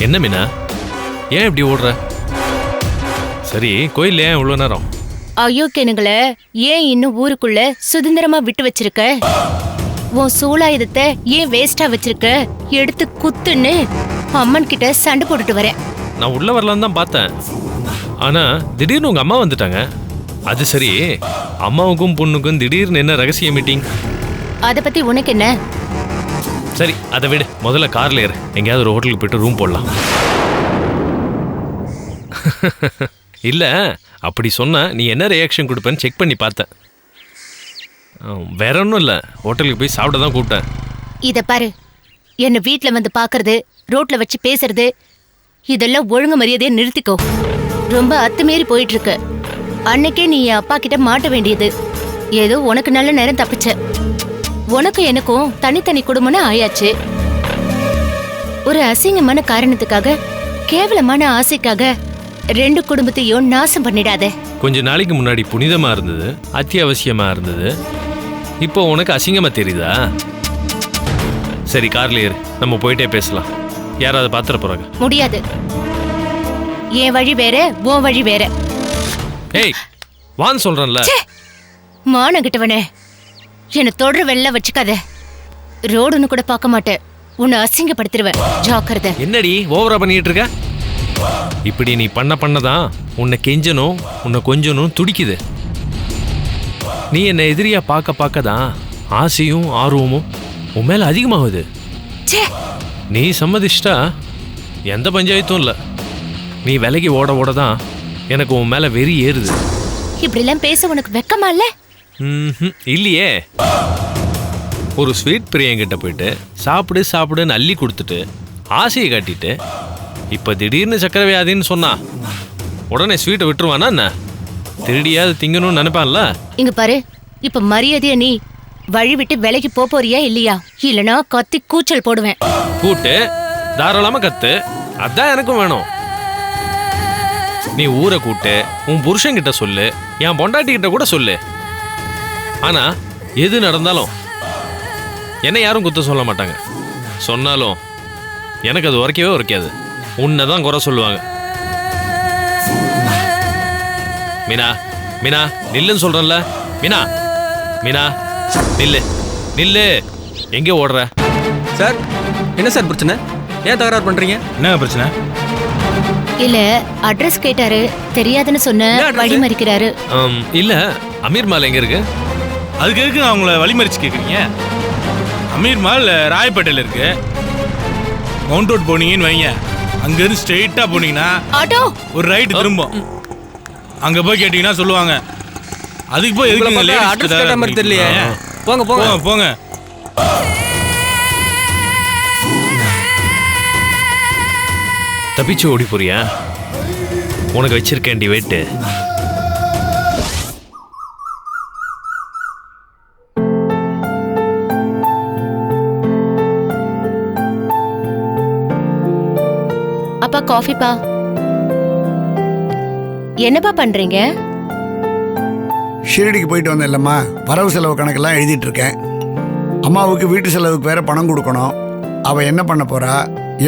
என்ன மீனா, ஏன் இப்படி ஓடுற? சரி, கோயில்ல ஏன் இவ்வளவு நேரம்? அயோக்கியனுங்களை ஏன் இன்னும் ஊருக்குள்ள சுதந்திரமா விட்டு வச்சிருக்க? உன் சூலாயுதத்தை ஏன் வேஸ்டா வச்சிருக்க? எடுத்து குத்துன்னு அம்மன் கிட்ட சண்டை போட்டுட்டு வரேன். நான் உள்ள வரலான்னு தான் பார்த்தேன். ஆனா திடீர்னு உங்க அம்மா வந்துட்டாங்க. அது சரி, அம்மாவுக்கும் பொண்ணுக்கும் திடீர்னு என்ன ரகசிய மீட்டிங்? அத பத்தி உனக்கு என்ன? சரி, அதை விடு. முதல்ல கார்ல ஏறு, எங்கேயாவது ஒரு ஹோட்டலுக்கு போயிட்டு ரூம் போடலாம். இல்ல, அப்படி சொன்னா நீ என்ன ரியாக்ஷன் கொடுப்பேன்னு செக் பண்ணி பார்த்தேன். வேற ஒன்றும் இல்லை, ஹோட்டலுக்கு போய் சாப்பிட தான் கூப்பிட்டேன். இத பாரு, என்ன வீட்ல வந்து பாக்குறது, ரோட்ல வச்சு பேசுறது, இதெல்லாம் ஒழுங்கு மரியாதையை நிறுத்திக்கோ. ரொம்ப அத்துமீறி போயிட்டு இருக்கு. அன்னைக்கே நீ என் அப்பா கிட்ட மாட்ட வேண்டியது. ஏதோ உனக்கு நல்ல நேரம் தப்பிச்ச. உனக்கு எனக்கும் தனித்தனி குடும்பம்னு ஆயாச்சு. ஒரு அசிங்கமான காரணத்துக்காக, கேவலமான ஆசைக்காக ரெண்டு குடும்பத்தையும் நாசம் பண்ணிடாத. கொஞ்ச நாளைக்கு முன்னாடி புனிதமா இருந்தது, அத்தியாவசியமா இருந்தது. இப்போ உனக்கு அசிங்கமா தெரியுதா? சரி, கார்ல ஏறு, நம்ம போயிட்டே பேசலாம். யாராவது பாத்திர போறாங்க. முடியாது. என் வழி வேற, உன் வழி வேற. ஏய், வான்னு சொல்றேன்ல. மான கிட்டவனே, என்ன தொடர வெள்ள வச்சுக்காத. ரோடுன்னு கூட பார்க்க மாட்டேன். உன்னை அசிங்கப்படுத்திடுவேன், ஜாக்கிரதை. என்னடி ஓவரா பண்ணிட்டு இருக்க? இப்படி நீ பண்ணதான் உன்னை கெஞ்சனும் உன்னை கொஞ்சனும் துடிக்குது. நீ என்னை எதிரியா பார்க்க தான் ஆசையும் ஆர்வமும் உன் மேல அதிகமாகுது. நீ சம்மதிச்சிட்டா எந்த பஞ்சாயத்தும் இல்லை. நீ விலகி ஓட தான் எனக்கு உன் மேல வெறி ஏறுது. இப்படிலாம் பேச உனக்கு வெக்கமா இல்ல? இல்லையே. ஒரு ஸ்வீட் பிரியங்கிட்ட போயிட்டு சாப்பிடுன்னு அள்ளி கொடுத்துட்டு ஆசையை காட்டிட்டு இப்ப திடீர்னு சக்கரை வியாதின்னு சொன்னா உடனே ஸ்வீட்டை விட்டுருவானா என்ன? திருடியாவது திங்கணும்னு நினைப்பான்ல. இங்க பாரு, இப்ப மரியாதையா நீ வழி விட்டு விலைக்கு போறியா இல்லையா? இல்லனா கத்தி கூச்சல் போடுவேன். கூட்டு தாராளமா கத்து, அதான் எனக்கும் வேணும். நீ ஊரை கூட்டு, உன் புருஷன் கிட்ட சொல்லு, என் பொண்டாட்டி கிட்ட கூட சொல்லு. ஆனா எது நடந்தாலும் என்ன யாரும் குத்த சொல்ல மாட்டாங்க. சொன்னாலும் எனக்கு அது உரைக்கவே உரைக்காது. உன்னைதான் குறை சொல்லுவாங்க. மீனா, மீனா நில்லுன்னு சொல்றேன்ல. மீனா, மீனா நில்லு, நில்லு. எங்கே ஓடுற? சார், என்ன சார் பிரச்சனை? ஏன் தகராறு பண்றீங்க? என்ன பிரச்சனை? இல்ல, அட்ரஸ் கேட்டாரு, தெரியாதுன்னு சொன்ன, வழி மறிக்கிறாரு. இல்ல, அமீர் மால் எங்க இருக்கு? அதுக்கு எதுக்கு நான் உங்களை வழிமறிச்சு கேட்குறீங்க? அமீர் மால் ராயப்பேட்டையில் இருக்கு. மவுண்ட் ரோட் போனீங்கன்னு வைங்க, அங்கேருந்து ஸ்ட்ரெயிட்டாக போனீங்கன்னா ஆட்டோ ஒரு ரைட்டு திரும்பும். அங்கே போய் கேட்டிங்கன்னா சொல்லுவாங்க. அதுக்கு போய் எதுக்கு அட்ரஸ் கேட்ட மாதிரி தெரியலையே. போங்க போங்க போங்க. தப்பிச்சு ஓடி போறியா? உனக்கு வச்சிருக்கேன்டி வெயிட்டு. அப்பா காஃபிப்பா. என்னப்பா பண்றீங்க? ஷிரடிக்கு போயிட்டு வந்தேன் இல்லம்மா, வரவு செலவு கணக்கெல்லாம் எழுதிட்டு இருக்கேன். அம்மாவுக்கு வீட்டு செலவுக்கு வேற பணம் கொடுக்கணும். அவ என்ன பண்ண போறா,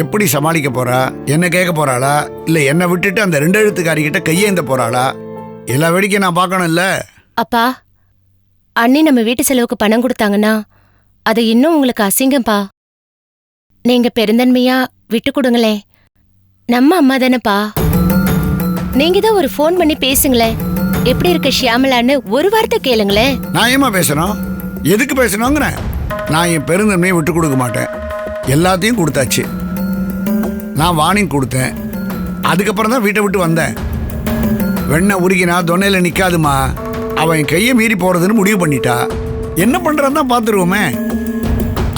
எப்படி சமாளிக்க போறா, என்ன கேட்க போறாளா, இல்லை என்னை விட்டுட்டு அந்த 2 எழுத்துக்காரிக்கிட்ட கையேந்த போறாளா, எல்லா வேடிக்கையும் நான் பார்க்கணும் இல்ல. அப்பா, அண்ணி நம்ம வீட்டு செலவுக்கு பணம் கொடுத்தாங்கன்னா அது இன்னும் உங்களுக்கு அசிங்கம்பா. நீங்க பெருந்தன்மையா விட்டு கொடுங்களேன். நம்ம அம்மா தானேப்பா. நீங்க தான் ஒரு ஃபோன் பண்ணி பேசுங்களேன். எப்படி இருக்க ஷியாமலான்னு ஒரு வார்த்தை கேளுங்களேன். நான் ஏமா பேசணும்? எதுக்கு பேசணுங்கிறேன்? நான் என் பெருந்தன்மையை விட்டு கொடுக்க மாட்டேன். எல்லாத்தையும் கொடுத்தாச்சு. நான் வார்னிங் கொடுத்தேன், அதுக்கப்புறம் தான் வீட்டை விட்டு வந்தேன். வெண்ணெய் உருகினா தொன்னையில் நிற்காதுமா. அவன் என் கையை மீறி போறதுன்னு முடிவு பண்ணிட்டா. என்ன பண்றான்னு தான் பார்த்துருவோமே.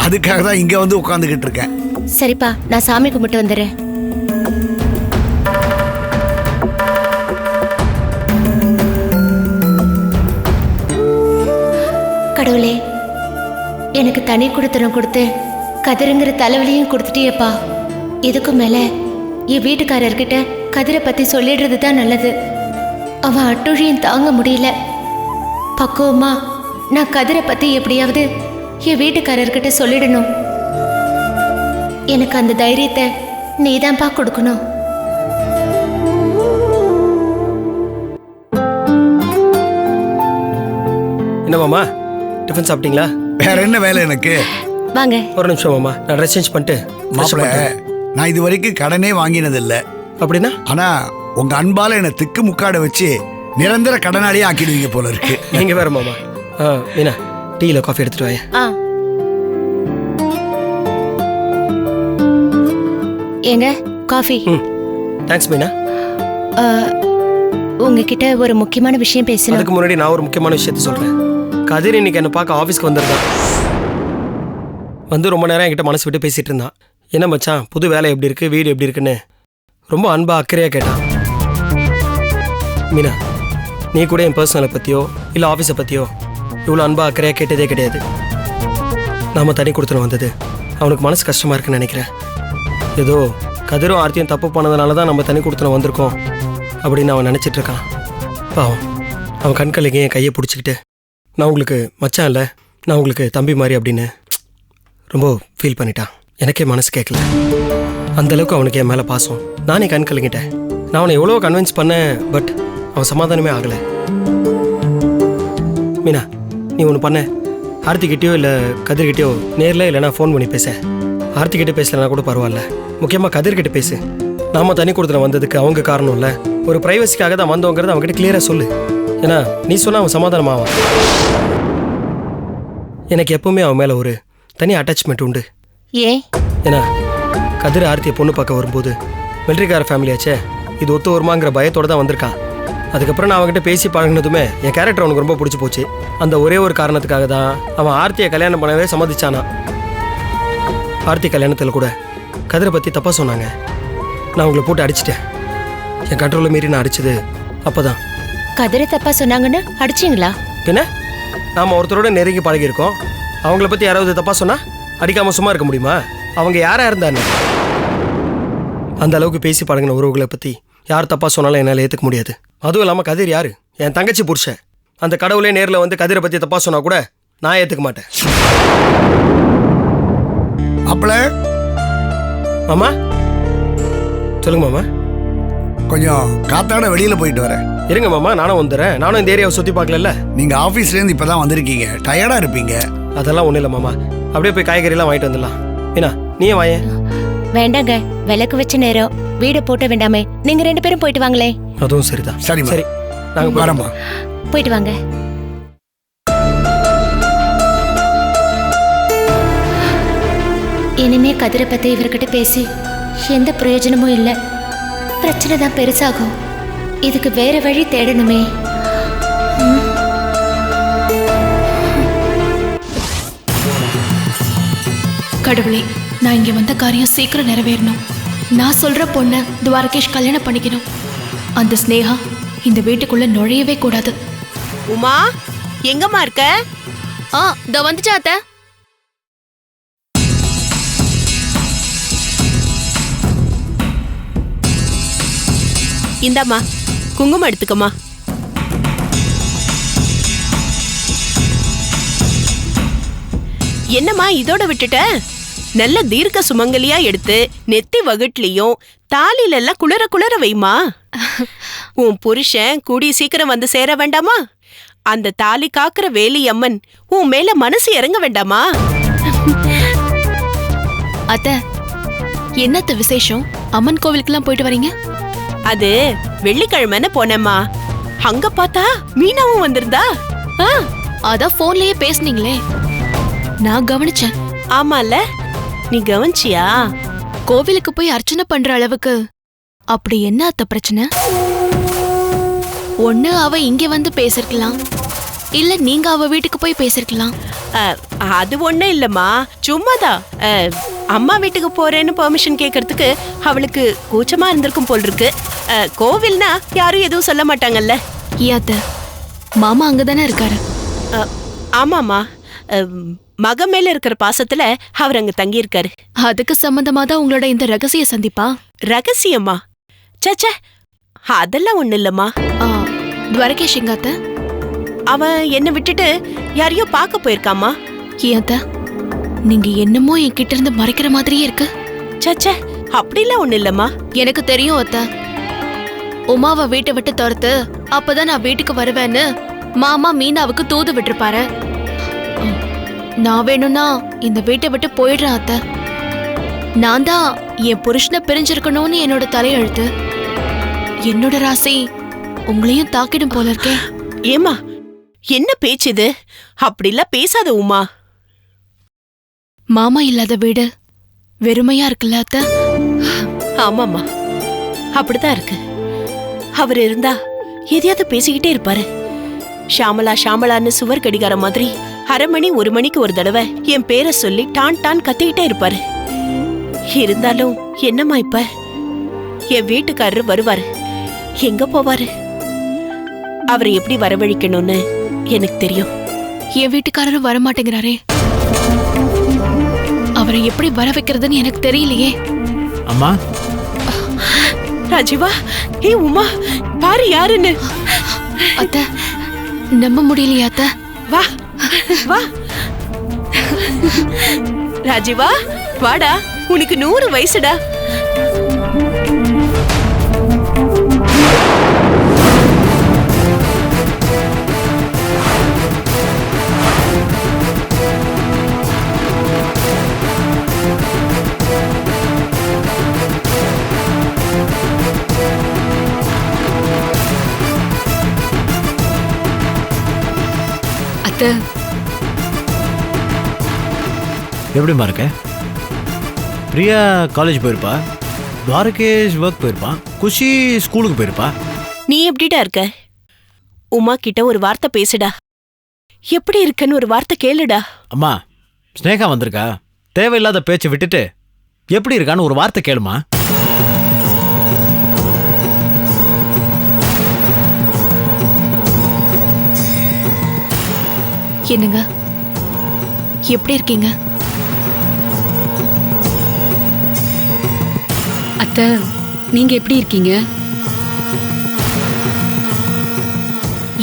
அதுக்காக தான் இங்கே வந்து உட்காந்துக்கிட்டு இருக்கேன். சரிப்பா, நான் சாமி கும்பிட்டு வந்துடுறேன். கடவுளே, எனக்கு தனி கொடுத்தனம் கொடுத்து கதிருங்கிற தலைவலியும் கொடுத்துட்டியப்பா. இதுக்கு மேல என் வீட்டுக்காரர்கிட்ட கதிரை பத்தி சொல்லிடுறது தான் நல்லது. அவன் அட்டுழியும் தாங்க முடியல. பக்குவமா நான் கதிரை பத்தி எப்படியாவது என் வீட்டுக்காரர்கிட்ட சொல்லிடணும். எனக்கு அந்த தைரியத்தை நீதான்ப்பா கொடுக்கணும். என்ன மாமா, டிஃபன் சாப்பிட்டீங்களா? வேற என்ன வேலை எனக்கு? வாங்க. ஒரு நிமிஷம் மாமா, நான் ட்ரெஸ் சேஞ்ச் பண்ணிட்டு fresh மாப்பிள்ள, பண்ணிட்டு. நான் இது வரைக்கும் கடனே வாங்கினதில்லை. அப்படின்னா ஆனா உங்க அன்பால என்னை திக்கு முக்காட வச்சு நிரந்தர கடனாளியே ஆக்கிடுவீங்க போல இருக்கு. நீங்க வேற மாமா. மீனா, டீல காஃபி எடுத்துட்டு வாங்க. ஏங்க காஃபி. தேங்க்ஸ் மீனா. உங்ககிட்ட ஒரு முக்கியமான விஷயம் பேசணும். அதுக்கு முன்னாடி நான் ஒரு முக்கியமான விஷயத்த சொல்றேன். கதிர் இன்னைக்கு என்ன பார்க்க ஆஃபீஸ்க்கு வந்திருந்தான். வந்து ரொம்ப நேரம் என்கிட்ட மனசு விட்டு பேசிட்டு இருந்தான். என்ன மச்சான், புது வேலை எப்படி இருக்கு, வீடு எப்படி இருக்குன்னு ரொம்ப அன்பா அக்கறையா கேட்டான். மீனா, நீ கூட என் பர்சனலை பத்தியோ இல்ல ஆஃபீஸை பத்தியோ இவ்வளோ அன்பா அக்கறையா கேட்டதே கிடையாது. நாம தனி கொடுத்துன்னு வந்தது அவனுக்கு மனசு கஷ்டமா இருக்குன்னு நினைக்கிறேன். ஏதோ கதிரும் ஆர்த்தியும் தப்பு பண்ணதுனால தான் நம்ம தனி கொடுத்துன்னு வந்திருக்கோம் அப்படின்னு அவன் நினைச்சிட்டு இருக்கான். பாவம், அவன் கண்களுக்கு என் கையை பிடிச்சிக்கிட்டு நான் உங்களுக்கு மச்சான் இல்லை, நான் உங்களுக்கு தம்பி மாதிரி அப்படின்னு ரொம்ப ஃபீல் பண்ணிட்டான். எனக்கே மனசு கேட்கல. அந்தளவுக்கு அவனுக்கு என் மேலே பாசம். நானே கண் கலங்கிட்டேன். நான் அவனை எவ்வளோ கன்வின்ஸ் பண்ணேன், பட் அவன் சமாதானமே ஆகலை. மீனா, நீ ஒன்று பண்ண, ஆர்த்திக்கிட்டேயோ இல்லை கதிர்கிட்டயோ நேரில் இல்லைனா ஃபோன் பண்ணி பேச. ஆர்த்திக்கிட்ட பேசலைன்னா கூட பரவாயில்ல, முக்கியமாக கதிர்கிட்ட பேசு. நாம தனி கொடுத்துன வந்ததுக்கு அவங்க காரணம் இல்லை, ஒரு ப்ரைவசிக்காக தான் வந்தோங்கிறத அவங்ககிட்ட கிளியராக சொல்லு. ஏன்னா நீ சொன்னால் அவன் சமாதானமாவான். எனக்கு எப்பவுமே அவன் மேலே ஒரு தனி அட்டாச்மெண்ட் உண்டு. ஏன்? ஏன்னா கதிர் ஆர்த்தியை பொண்ணு பார்க்க வரும்போது மிலிட்ரிக்கார ஃபேமிலியாச்சே, இது ஒத்து வருமாங்கிற பயத்தோடு தான் வந்திருக்கான். அதுக்கப்புறம் நான் அவங்ககிட்ட பேசி பழகினதுமே என் கேரக்டர் அவனுக்கு ரொம்ப பிடிச்சி போச்சு. அந்த ஒரே ஒரு காரணத்துக்காக தான் அவன் ஆர்த்தியை கல்யாணம் பண்ணவே சம்மதிச்சானா. ஆர்த்தி கல்யாணத்தில் கூட கதிரை பற்றி தப்பாக சொன்னாங்க. நான் உங்களை போட்டு அடிச்சிட்டேன். என் கண்ட்ரோலை மீறி நான் அடிச்சது அப்போதான். கதிரை தப்பா சொன்னாங்கன்னு அடிச்சிங்களா? பின்ன நாம் ஒருத்தரோட நெருங்கி பழகியிருக்கோம். அவங்கள பற்றி யாராவது தப்பாக சொன்னால் அடிக்காமல் சும்மா இருக்க முடியுமா? அவங்க யாராக இருந்தாங்க? அந்த அளவுக்கு பேசி பழகின உறவுகளை பற்றி யார் தப்பாக சொன்னாலும் என்னால் ஏற்றுக்க முடியாது. அதுவும் இல்லாமல் கதிர் யார்? என் தங்கச்சி புருஷன். அந்த கடவுளே நேரில் வந்து கதிரை பற்றி தப்பாக சொன்னால் கூட நான் ஏற்றுக்க மாட்டேன். அப்பல மாமா, சொல்லுங்க மாமா. கொஞ்சம் காத்தாட வெளியில போயிட்டு வரேன். இருங்க மாமா, நானும் வந்துடுறேன். நானும் இந்த ஏரியாவை சுற்றி பார்க்கல. நீங்க ஆபீஸ்லேருந்து இப்பதான் வந்திருக்கீங்க, டயர்டா இருப்பீங்க. அதெல்லாம் ஒன்றும் இல்லை மாமா, அப்படியே போய் காய்கறிலாம் வாங்கிட்டு வந்துடலாம். மீனா, நீயே வாயேன். வேண்டாங்க, விளக்கு வச்ச நேரம், வீடு போட்ட வேண்டாமே. நீங்க 2 பேரும் போயிட்டு வாங்களே. அதுவும் சரிதான். சரிம்மா. சரி, நாங்கள் வரமா. போயிட்டு வாங்க. இனிமே கதிரை பத்தி இவர்கிட்ட பேசி எந்த பிரயோஜனமும் இல்லை. பிரச்சனை தான் பெருசாகும். இதுக்கு வேற வழி தேடணுமே. கடவுளே, நான் இங்க வந்த காரியம் சீக்கிரம் நிறைவேறணும். நான் சொல்ற பொண்ணை துவாரகேஷ் கல்யாணம் பண்ணிக்கணும். அந்த ஸ்னேகா இந்த வீட்டுக்குள்ள நுழையவே கூடாது. உமா, எங்கம்மா இருக்க? இதோ வந்துச்சா அத்தை? இந்தாம்மா, குங்குமம் எடுத்துக்கம்மா. என்னம்மா இதோட விட்டுட்ட? நல்ல தீர்க்க சுமங்கலியா எடுத்து நெத்தி வகுட்லயும் தாலில எல்லாம் குளிர குளிர வைமா. உன் புருஷன் கூடிய சீக்கிரம் வந்து சேர வேண்டாமா? அந்த தாலி காக்குற வேலி அம்மன் உன் மேல மனசு இறங்க வேண்டாமா? அத்தை, என்னத்த விசேஷம்? அம்மன் கோவிலுக்கெல்லாம் போயிட்டு வரீங்க? அது வெள்ளிக்கிழமைன்னு போனேம்மா. அங்க பார்த்தா மீனாவும் வந்திருந்தா. அதான் போன்லயே பேசுனீங்களே, நான் கவனிச்சேன். ஆமால, நீ கவனிச்சியா? கோவிலுக்கு போய் அர்ச்சனை பண்ற அளவுக்கு அப்படி என்ன அத்த பிரச்சனை? ஒண்ணு அவ இங்க வந்து பேசிருக்கலாம், இல்ல நீங்க அவ வீட்டுக்கு போய் பேசிருக்கலாம். அது ஒண்ணும் இல்லம்மா, சும்மாதான். அம்மா வீட்டுக்கு போறேன்னு பெர்மிஷன் கேட்கறதுக்கு அவளுக்கு கூச்சமா இருந்திருக்கும் போல் இருக்கு. கோவில்னா யாரும் எதுவும் சொல்ல மாட்டாங்கல்ல. அத்த, மாமா அங்கதானே இருக்காரு? ஆமாமா, மக மேல இருக்கிற பாசத்துல அவர் அங்க தங்கி இருக்காரு. அதுக்கு சம்பந்தமா தான் உங்களோட இந்த ரகசிய சந்திப்பா? ரகசியமா? சச்ச, அதெல்லாம் ஒண்ணு இல்லம்மா. துவாரகேஷ் எங்க அத்த? அவன் என்ன விட்டுட்டு யாரையோ பார்க்க போயிருக்காமா. அத்த, நீங்க என்னமோ என்கிட்ட இருந்து மறைக்கிற மாதிரியே இருக்கு. சச்ச, அப்படிலாம் ஒண்ணு இல்லம்மா. எனக்கு தெரியும் அத்தை. உமாவை வீட்டை விட்டு துரத்து, அப்பதான் நான் வீட்டுக்கு வருவேன்னு மாமா மீனாவுக்கு தூது விட்டுருப்பாரு. நான் வேணும்னா இந்த வீட்டை விட்டு போயிடுறேன் அத்தை. நான் தான் என் புருஷனை பிரிஞ்சிருக்கணும்னு என்னோட தலையெழுத்து. என்னோட ராசி உங்களையும் தாக்கிடும் போல இருக்கே. ஏமா என்ன பேச்சு இது? அப்படிலாம் பேசாத உமா. மாமா இல்லாத வீடு வெறுமையா இருக்குல்ல அத்தை? ஆமாம்மா, அப்படிதான் இருக்கு. அவர் இருந்தா எதையாவது பேசிக்கிட்டே இருப்பாரு. ஷாமலா ஷாமலான்னு சுவர் கடிகார மாதிரி 1/2 மணி 1 மணிக்கு ஒரு தடவை என் பேரை சொல்லி டான் டான் கத்திக்கிட்டே இருப்பாரு. இருந்தாலும் என்னம்மா இப்ப என் வீட்டுக்காரரு வருவாரு, எங்க போவாரு? அவரை எப்படி வரவழைக்கணும்னு எனக்கு தெரியும். என் வீட்டுக்காரரும் வரமாட்டேங்கிறாரே, அவரை எப்படி வர வைக்கிறதுன்னு எனக்கு தெரியலையே. அம்மா ராஜீவா, ஏ உமா, பாரு யாருன்னு. அத்தை, நம்ப முடியலையா அத்தை? வா வா ராஜீவா, வாடா, உனக்கு 100 வயசுடா. அத்தை, எப்படிம்மா இருக்க? பிரியா காலேஜ் போயிருப்பா, துவாரகேஷ் ஒர்க் போயிருப்பான், குஷி ஸ்கூலுக்கு போயிருப்பா. நீ எப்படிடா இருக்க? உமா கிட்ட ஒரு வார்த்தை பேசுடா. எப்படி இருக்கன்னு ஒரு வார்த்தை கேளுடா. அம்மா, ஸ்னேகா வந்திருக்கா, தேவையில்லாத பேச்சை விட்டுட்டு எப்படி இருக்கான்னு ஒரு வார்த்தை கேளுமா. என்னங்க, எப்படி இருக்கீங்க? அத்தை, நீங்க எப்படி இருக்கீங்க?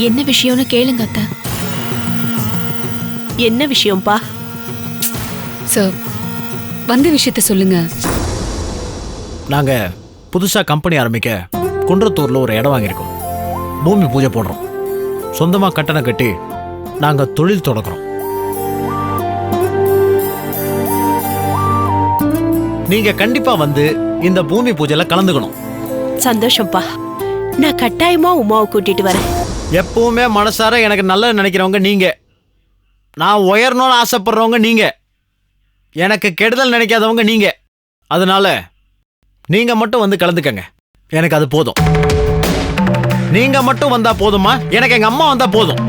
என்ன விஷயம்னு கேளுங்க அத்தை. என்ன விஷயம்பா? சார், வந்த விஷயத்த சொல்லுங்க. நாங்க புதுசா கம்பெனி ஆரம்பிக்க குன்றத்தூர்ல ஒரு இடம் வாங்கியிருக்கோம். பூமி பூஜை போடுறோம். சொந்தமா கட்டணம் கட்டி நாங்க தொழில் தொடங்குறோம். நீங்க கண்டிப்பா வந்து இந்த பூமி பூஜையில கலந்துக்கணும். சந்தோஷம்ப்பா, நான் கட்டாயமா உமாவை கூட்டிட்டு வரேன். எப்பவுமே மனசார எனக்கு நல்லது நினைக்கிறவங்க நீங்க, நான் உயரணும்னு ஆசைப்படுறவங்க நீங்க, எனக்கு கெடுதல் நினைக்காதவங்க நீங்க. அதனால நீங்க மட்டும் வந்து கலந்துக்கங்க, எனக்கு அது போதும். நீங்க மட்டும் வந்தா போதுமா? எனக்கு எங்க அம்மா வந்தா போதும்.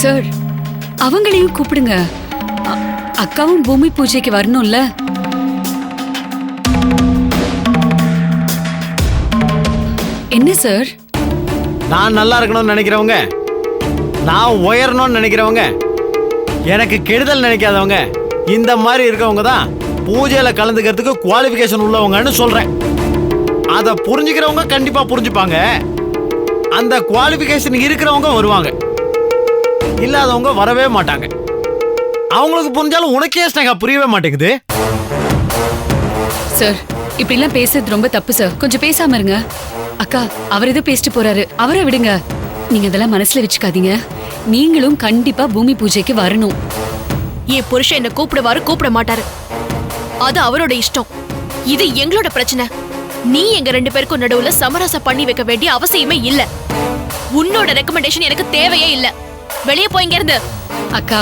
சார், அவங்களையும் கூப்பிடுங்க. அக்காவும் பூமி பூஜைக்கு வரணும்ல. என்ன சார்? நான் நல்லா இருக்கணும்னு நினைக்கிறவங்க, நான் உயரணும்னு நினைக்கிறவங்க, எனக்கு கெடுதல் நினைக்காதவங்க, இந்த மாதிரி இருக்கவங்க தான் பூஜையில கலந்துக்கிறதுக்கு குவாலிஃபிகேஷன் உள்ளவங்கன்னு சொல்றேன். அதை புரிஞ்சுக்கிறவங்க கண்டிப்பா புரிஞ்சுப்பாங்க. அந்த குவாலிஃபிகேஷன் இருக்கிறவங்க வருவாங்க, இல்லாதவங்க வரவே மாட்டாங்க. அவங்களுக்கு புரிஞ்சாலும் உனக்கே ஸ்னேகா புரியவே மாட்டேங்குது. சார், இப்படிலாம் பேசுறது ரொம்ப தப்பு சார். கொஞ்சம் பேசாம இருங்க. அக்கா, அவர் எதோ பேசிட்டு போறாரு, அவரை விடுங்க. நீங்க இதெல்லாம் மனசுல வச்சுக்காதீங்க. நீங்களும் கண்டிப்பா பூமி பூஜைக்கு வரணும். என் புருஷன் என்ன கூப்பிடுவாரு, கூப்பிட மாட்டாரு, அது அவரோட இஷ்டம். இது எங்களோட பிரச்சனை. நீ எங்க 2 பேருக்கும் நடுவுல சமரசம் பண்ணி வைக்க வேண்டிய அவசியமே இல்ல. உன்னோட ரெக்கமெண்டேஷன் எனக்கு தேவையே இல்ல. வெளியே போய் இங்க இருந்து. அக்கா,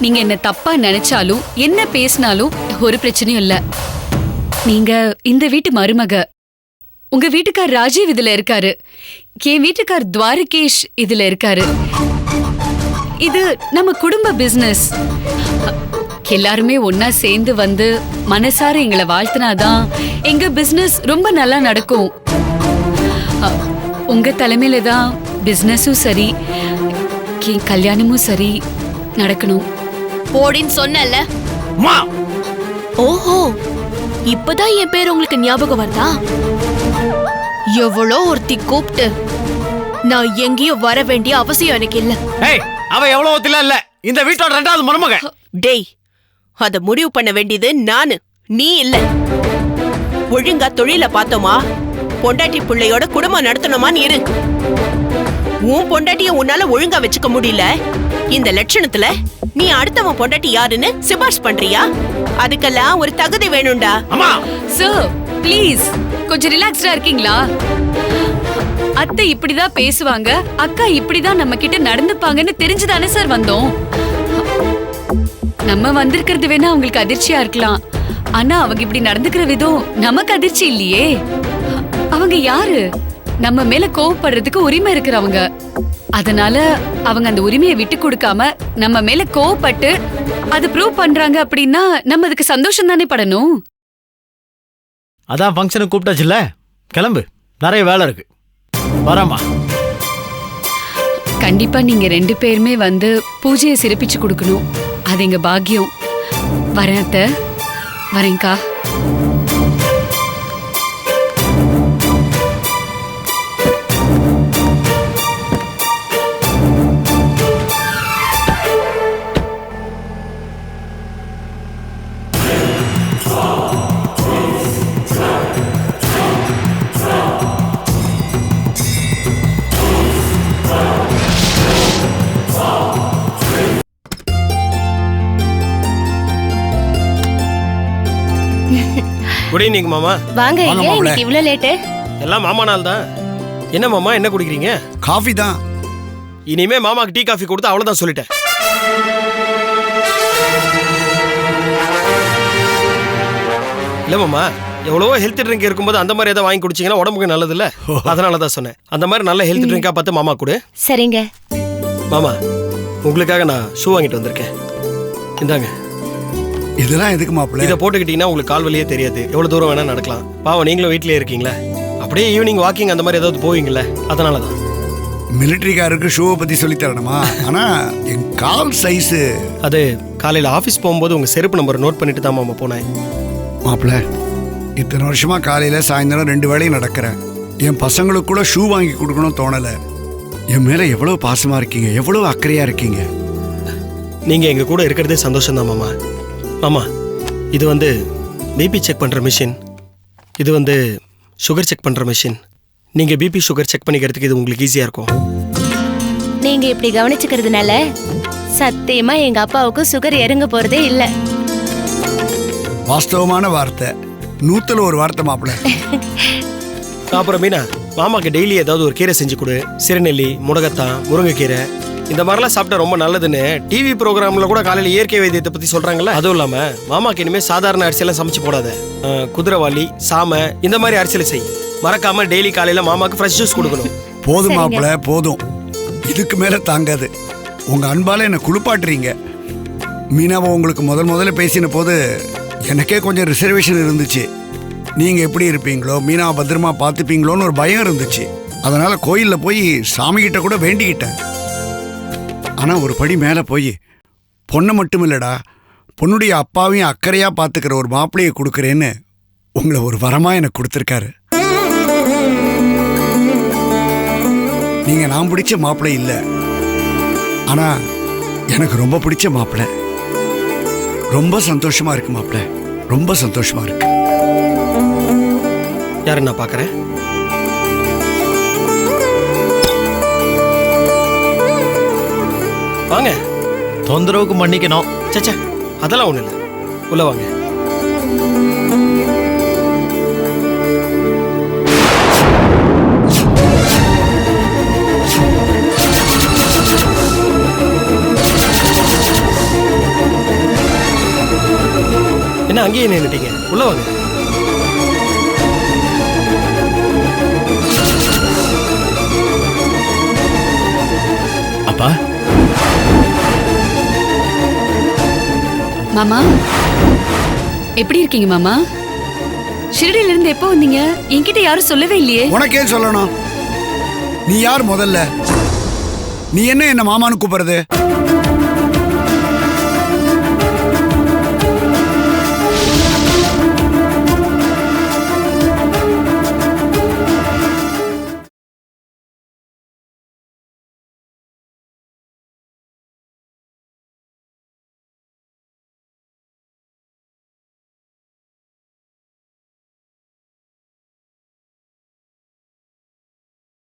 நீங்க என்ன தப்பா நினைச்சாலும் என்ன பேசினாலும் ஒரு பிரச்சனையும் இல்ல. நீங்க இந்த வீட்டு மருமக. உங்க வீட்டுக்கார் ராஜீவ் இதுல இருக்காரு, என் வீட்டுக்கார் துவாரகேஷ் இதுல இருக்காரு. இது நம்ம குடும்ப பிசினஸ். எல்லாருமே ஒன்னா சேர்ந்து வந்து மனசார எங்களை வாழ்த்தினாதான் எங்க பிசினஸ் ரொம்ப நல்லா நடக்கும். உங்க தலைமையில தான் பிசினஸும் சரி, கல்யாணமும் சரி நடக்கணும். போடின்னு சொன்னல. ஓஹோ, இப்பதான் என் பேர் உங்களுக்கு ஞாபகம் வருதா? எவ்வளோ ஒருத்தி கூப்பிட்டு நான் எங்கேயும் வர வேண்டிய அவசியம் எனக்கு இல்ல. அவ எவ்வளவு இல்ல இந்த வீட்டோட 2வது மருமக. டேய், அத முடிவு பண்ண வேண்டியது நானு, நீ இல்ல. ஒழுங்கா தொழில பார்த்தோமா, பொண்டாட்டி பிள்ளையோட குடும்பம் நடத்தணுமான்னு இரு. உன் பொண்டாட்டிய உன்னால ஒழுங்கா வச்சுக்க முடியல. இந்த லட்சணத்துல நீ அடுத்தவன் பொண்டாட்டி யாருன்னு சிபாரிசு பண்றியா? அதுக்கெல்லாம் ஒரு தகுதி வேணும்டா. அம்மா சார் ப்ளீஸ் கொஞ்சம் ரிலாக்ஸ்டா இருக்கீங்களா? அத்தை இப்படிதான் பேசுவாங்க, அக்கா இப்படிதான் நம்ம கிட்ட நடந்துப்பாங்கன்னு தெரிஞ்சுதானே சார் வந்தோம். நம்ம வந்திருக்கிறது வேணா உங்களுக்கு அதிர்ச்சியா இருக்கலாம், ஆனா அவங்க இப்படி நடந்துக்கிற விதம் நமக்கு அதிர்ச்சி இல்லையே. அவங்க யாரு? நம்ம மேல கோவப்படுறதுக்கு உரிமை இருக்கிறவங்க. அதனால அவங்க அந்த உரிமையை விட்டு கொடுக்காம நம்ம மேல கோவப்பட்டு அது ப்ரூவ் பண்றாங்க அப்படின்னா நம்ம அதுக்கு சந்தோஷம் தானே படணும். அதான் ஃபங்க்ஷனுக்கு கூப்பிட்டாச்சுல்ல, கிளம்பு, நிறைய வேலை இருக்கு. வரமா. கண்டிப்பா நீங்க 2 பேருமே வந்து பூஜையை சிறப்பிச்சு கொடுக்கணும். அது எங்க பாக்கியம். வரேன் அத்தை, வரேன்க்கா. குட் ஈவினிங் மாமா. வாங்க. வாங்க ஏன் மாப்ள. இன்னைக்கு இவ்ளோ லேட்டு? எல்லாம் மாமா நாள் தான். என்ன மாமா என்ன குடிக்கிறீங்க? காஃபி தான். இனிமே மாமாக்கு டீ காஃபி கொடுத்து அவ்வளவுதான் சொல்லிட்டேன். இல்ல மாமா, எவ்வளவோ ஹெல்த் ட்ரிங்க் இருக்கும்போது அந்த மாதிரி ஏதாவது வாங்கி குடிச்சீங்கன்னா உடம்புக்கு நல்லது இல்ல, அதனால தான் சொன்னேன். அந்த மாதிரி நல்ல ஹெல்த் ட்ரிங்கா பார்த்து மாமா கொடு. சரிங்க. மாமா, உங்களுக்காக நான் ஷூ வாங்கிட்டு வந்திருக்கேன். இந்தாங்க. இதெல்லாம் எதுக்கு மாப்பிள்ள? இதை போட்டுக்கிட்டீங்கன்னா உங்களுக்கு கால் வலியே தெரியாது, எவ்வளவு தூரம் வேணா நடக்கலாம். பாவம் நீங்களும் வீட்லயே இருக்கீங்களா, அப்படியே ஈவினிங் வாக்கிங் அந்த மாதிரி ஏதாவது போவீங்கல்ல, அதனாலதான். மிலிட்டரிக்காருக்கு ஷூவை பத்தி சொல்லி தரணுமா? ஆனா என் கால் சைஸு. அது காலையில ஆபீஸ் போகும்போது உங்க செருப்பு நம்பர் நோட் பண்ணிட்டு தான் மாமா போனேன். மாப்பிள்ள, இத்தனை வருஷமா காலையில சாயந்தரம் 2 வேளையும் நடக்கிறேன். என் பசங்களுக்கு கூட ஷூ வாங்கி கொடுக்கணும் தோணல. என் மேல எவ்வளவு பாசமா இருக்கீங்க, எவ்வளவு அக்கறையா இருக்கீங்க. நீங்க எங்க கூட இருக்கிறதே சந்தோஷம் தான் மாமா. மாமா, இது வந்து பிபி செக் பண்ற மிஷின், இது வந்து சுகர் செக் பண்ற மிஷின். நீங்க பிபி சுகர் செக் பண்ணிக்கிறதுக்கு இது உங்களுக்கு ஈஸியா இருக்கும். நீங்க இப்படி கவனிச்சுக்கிறதுனால சத்தியமா எங்க அப்பாவுக்கு சுகர் இறங்க போறதே இல்ல. வாஸ்தவமான வார்த்தை, 100ல் 1 வார்த்தை மாப்பிள்ள. அப்புறம் மீனா, மாமாக்கு டெய்லி ஏதாவது ஒரு கீரை செஞ்சு கொடு. சிறுநெல்லி, முடகத்தான், முருங்கைக்கீரை, இந்த மாதிரிலாம் சாப்பிட்டா ரொம்ப நல்லதுன்னு டிவி ப்ரோக்ராம்ல கூட காலையில இயற்கை வைத்தியத்தை பத்தி சொல்றாங்கல்ல. அதுவும் இல்லாம மாமாக்கு இனிமே சாதாரண அரிசியெல்லாம் சமைச்சு போடாத. குதிரைவாளி, சாமை, இந்த மாதிரி அரிசியில செய். மறக்காம டெய்லி காலையில மாமாக்கு ஃப்ரெஷ் ஜூஸ் கொடுக்கணும். போதும் மாப்பிள்ள, போதும். இதுக்கு மேல தாங்காது. உங்க அன்பால என்ன குளிப்பாட்டுறீங்க. மீனாவை உங்களுக்கு முதல்ல பேசின போது எனக்கே கொஞ்சம் ரிசர்வேஷன் இருந்துச்சு. நீங்க எப்படி இருப்பீங்களோ, மீனாவை பத்திரமா பார்த்துப்பீங்களோன்னு ஒரு பயம் இருந்துச்சு. அதனால கோயில்ல போய் சாமி கிட்ட கூட வேண்டிக்கிட்டேன். ஆனா ஒரு படி மேல போய் பொண்ணை மட்டும் இல்லடா, பொண்ணுடைய அப்பாவையும் அக்கறையா பார்த்துக்கிற ஒரு மாப்பிள்ளையை கொடுக்குறேன்னு உங்களை ஒரு வரமா எனக்கு கொடுத்துருக்காரு. நீங்க நான் பிடிச்ச மாப்பிள்ளை இல்ல, ஆனா எனக்கு ரொம்ப பிடிச்ச மாப்பிள்ளை. ரொம்ப சந்தோஷமா இருக்கு மாப்பிள்ளை, ரொம்ப சந்தோஷமா இருக்கு. யாரு நான் பாக்குறேன்? வாங்க. தொந்தரவுக்கு மன்னிக்கணும். சச்சா, அதெல்லாம் ஒண்ணு இல்லை, உள்ள வாங்க. என்ன அங்கேயே நின்னுட்டீங்க? உள்ள வாங்க. அப்பா, மாமா எப்படி இருக்கீங்க மாமா? ஷிரடியில இருந்து எப்போ வந்தீங்க? என்கிட்ட யாரும் சொல்லவே இல்லையே. உனக்கே சொல்லணும். நீ யார் முதல்ல? நீ என்ன மாமான்னு கூப்பிடுறது?